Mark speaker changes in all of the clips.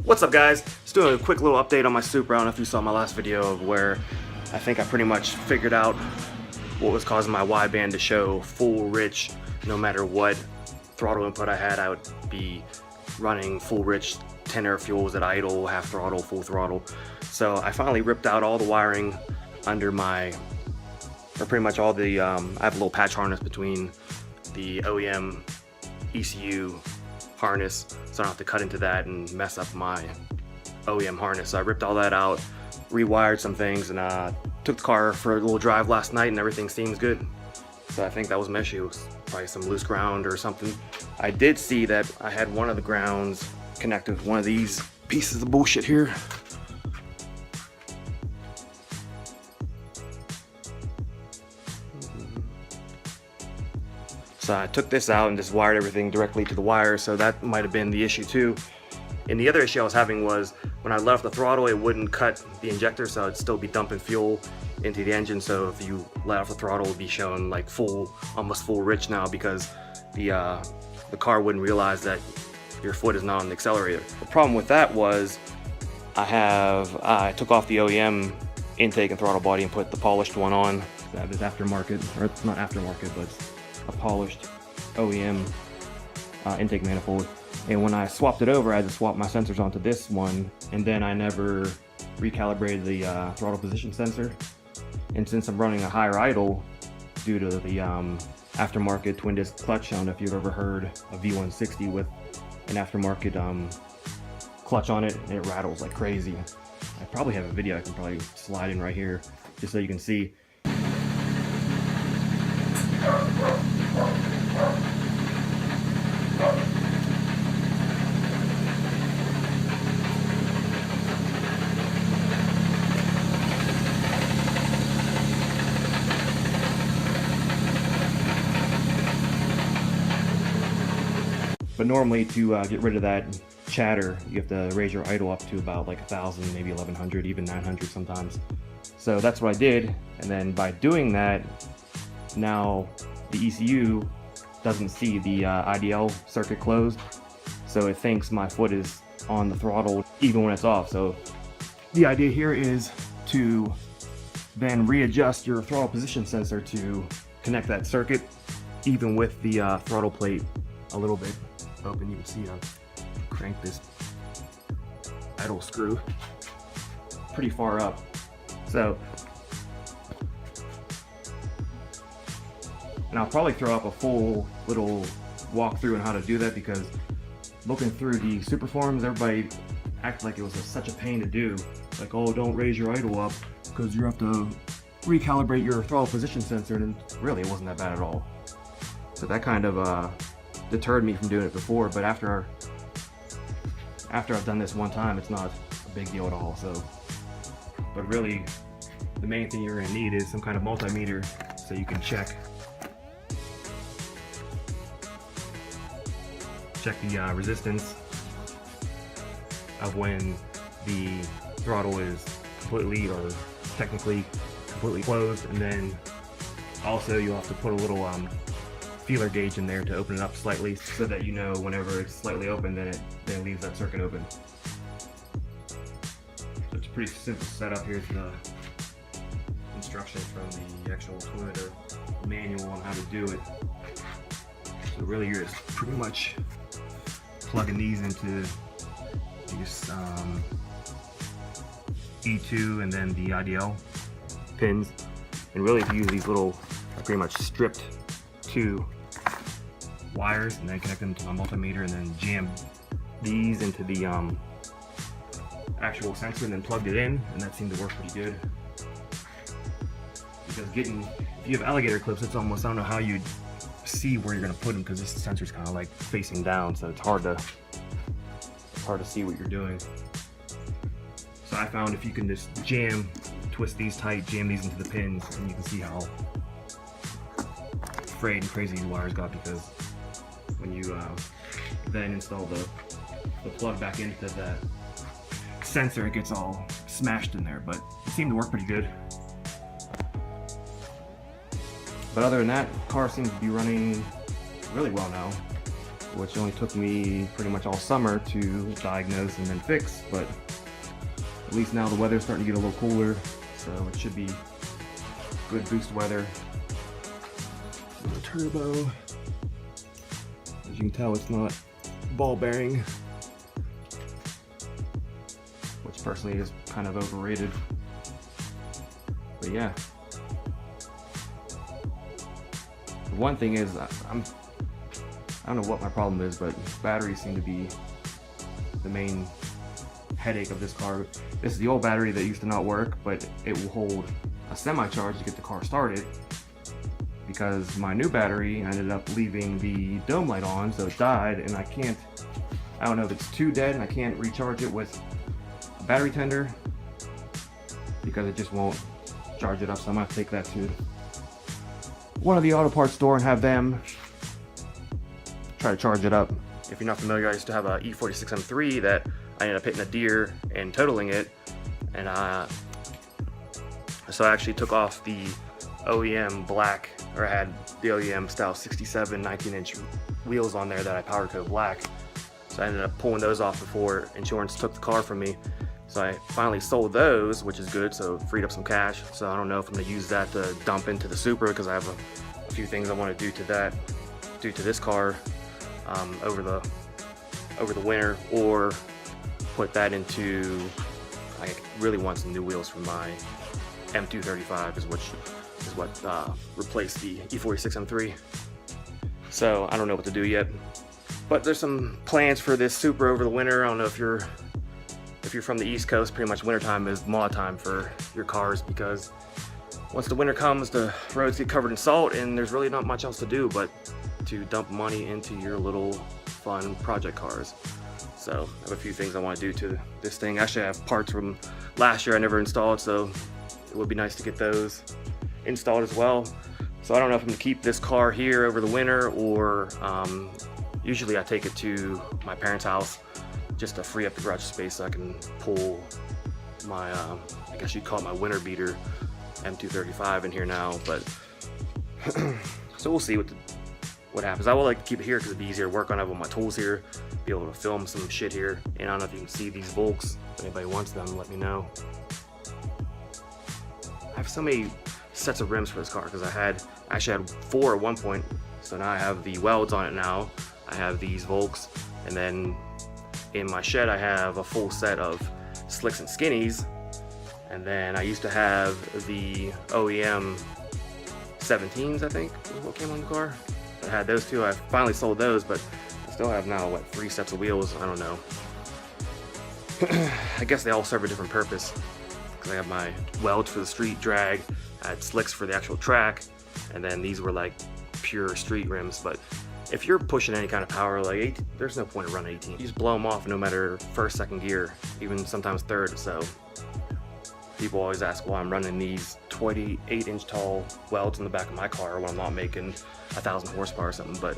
Speaker 1: What's up, guys? Just doing a quick little update on my Supra. I don't know if you saw my last video of where I think I pretty much figured out what was causing my wideband to show full rich. No matter what throttle input I had, I would be running full rich 10 air fuels at idle, half throttle, full throttle. So I finally ripped out all the wiring under my, or pretty much all the, I have a little patch harness between the OEM ECU harness, so I don't have to cut into that and mess up my OEM harness. So I ripped all that out, rewired some things, and took the car for a little drive last night, and everything seems good. So I think that was my issue. It was probably some loose ground or something. I did see that I had one of the grounds connected with one of these pieces of bullshit here. So I took this out and just wired everything directly to the wire, so that might have been the issue too. And the other issue I was having was when I let off the throttle, it wouldn't cut the injector, so it'd still be dumping fuel into the engine. So if you let off the throttle, it would be showing like full, almost full rich now, because the car wouldn't realize that your foot is not on the accelerator. The problem with that was I took off the OEM intake and throttle body and put the polished one on. That is aftermarket, or it's not aftermarket, but it's a polished OEM intake manifold. And when I swapped it over, I had to swap my sensors onto this one, and then I never recalibrated the throttle position sensor. And since I'm running a higher idle due to the aftermarket twin disc clutch, I don't know if you've ever heard a V160 with an aftermarket clutch on it, and it rattles like crazy. I probably have a video I can probably slide in right here just so you can see. But normally to get rid of that chatter, you have to raise your idle up to about like 1,000, maybe 1,100, even 900 sometimes. So that's what I did, and then by doing that, now the ECU doesn't see the IDL circuit closed, so it thinks my foot is on the throttle even when it's off. So the idea here is to then readjust your throttle position sensor to connect that circuit even with the throttle plate a little bit open. You can see I've cranked this idle screw pretty far up. So, and I'll probably throw up a full little walkthrough on how to do that, because looking through the Supra forums, everybody acted like it was such a pain to do. Like, oh, don't raise your idle up because you have to recalibrate your throttle position sensor, and really it wasn't that bad at all. So that kind of deterred me from doing it before, but after I've done this one time, it's not a big deal at all. So, but really the main thing you're gonna need is some kind of multimeter so you can check the resistance of when the throttle is completely or technically completely closed, and then also you'll have to put a little feeler gauge in there to open it up slightly, so that you know whenever it's slightly open, then it leaves that circuit open. So it's a pretty simple setup. Here's the instructions from the actual Toyota manual on how to do it. So really you're just pretty much plugging these into these E2 and then the IDL pins. And really if you use these little pretty much stripped 2 wires and then connect them to my multimeter, and then jam these into the actual sensor and then plugged it in, and that seemed to work pretty good. Because if you have alligator clips, it's almost, I don't know how you'd see where you're going to put them, because this sensor's kind of like facing down, so it's hard to see what you're doing. So I found if you can just twist these tight, jam these into the pins, and you can see how frayed and crazy these wires got, because when you then install the plug back into that sensor, it gets all smashed in there. But it seemed to work pretty good. But other than that, the car seems to be running really well now. which only took me pretty much all summer to diagnose and then fix, but at least now the weather's starting to get a little cooler, so it should be good boost weather. The turbo, as you can tell, it's not ball bearing, which personally is kind of overrated. But yeah, the one thing is I don't know what my problem is, but batteries seem to be the main headache of this car. This is the old battery that used to not work, but it will hold a semi-charge to get the car started, because my new battery ended up leaving the dome light on, so it died, and I don't know if it's too dead and I can't recharge it with a battery tender because it just won't charge it up, so I'm gonna have to take that to one of the auto parts store and have them try to charge it up. If you're not familiar, I used to have a E46 M3 that I ended up hitting a deer and totaling it, and so I actually took off the OEM black, or I had the OEM style 67 19-inch wheels on there that I powder coat black. So I ended up pulling those off before insurance took the car from me. So I finally sold those, which is good, so freed up some cash. So I don't know if I'm gonna use that to dump into the Supra, because I have a few things I want to do to this car over the winter, or put that into, I really want some new wheels for my M235 is what replaced the E46 M3. So I don't know what to do yet, but there's some plans for this Supra over the winter. I don't know if you're from the East Coast, pretty much wintertime is mod time for your cars, because once the winter comes, the roads get covered in salt and there's really not much else to do but to dump money into your little fun project cars. So I have a few things I want to do to this thing. Actually, I have parts from last year I never installed, so it would be nice to get those installed as well. So I don't know if I'm gonna keep this car here over the winter, or usually I take it to my parents' house just to free up the garage space so I can pull my, I guess you'd call it my winter beater M235 in here now. But so we'll see what happens. I would like to keep it here because it'd be easier to work on. I have all my tools here, be able to film some shit here. And I don't know if you can see these Volks. If anybody wants them, let me know. I have so many sets of rims for this car because I actually had 4 at one point. So now I have the welds on it now. I have these Volks, and then in my shed I have a full set of slicks and skinnies, and then I used to have the OEM 17s, I think is what came on the car. I had those two. I finally sold those, but I still have now, what, 3 sets of wheels? I don't know. I guess they all serve a different purpose, because I have my welds for the street drag, I had slicks for the actual track, and then these were like pure street rims. But if you're pushing any kind of power, like there's no point in running 18. You just blow them off no matter first, second gear, even sometimes third. So people always ask why I'm running these 28-inch tall welds in the back of my car when I'm not making 1,000 horsepower or something. But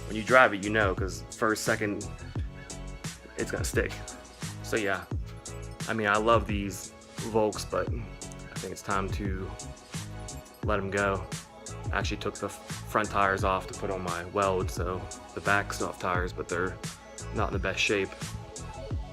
Speaker 1: when you drive it, you know, because first, second, it's gonna stick. So yeah, I mean, I love these Volks, but I think it's time to let them go. I actually took the front tires off to put on my weld, so the back still have tires, but they're not in the best shape.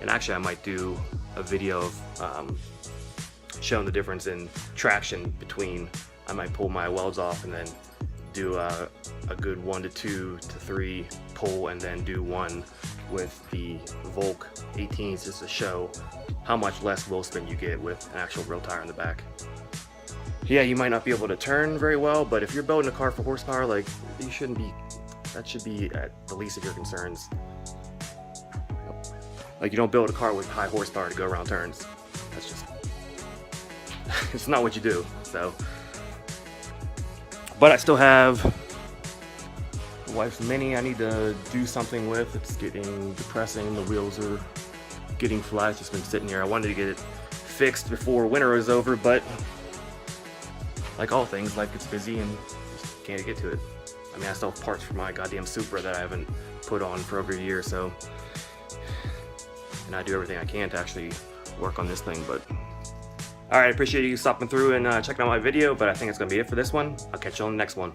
Speaker 1: And actually I might do a video of showing the difference in traction between, I might pull my welds off and then do a good 1 to 2 to 3 pull, and then do one with the Volk 18s just to show how much less wheel spin you get with an actual real tire in the back. Yeah, you might not be able to turn very well, but if you're building a car for horsepower, like, you shouldn't be, that should be at the least of your concerns. Like, you don't build a car with high horsepower to go around turns. That's just, it's not what you do, so. But I still have the wife's Mini I need to do something with. It's getting depressing, the wheels are getting flat. It's just been sitting here. I wanted to get it fixed before winter was over, but like all things, life gets busy and just can't get to it. I mean, I still have parts for my goddamn Supra that I haven't put on for over a year, so. And I do everything I can to actually work on this thing, but. All right, I appreciate you stopping through and checking out my video, but I think it's gonna be it for this one. I'll catch you on the next one.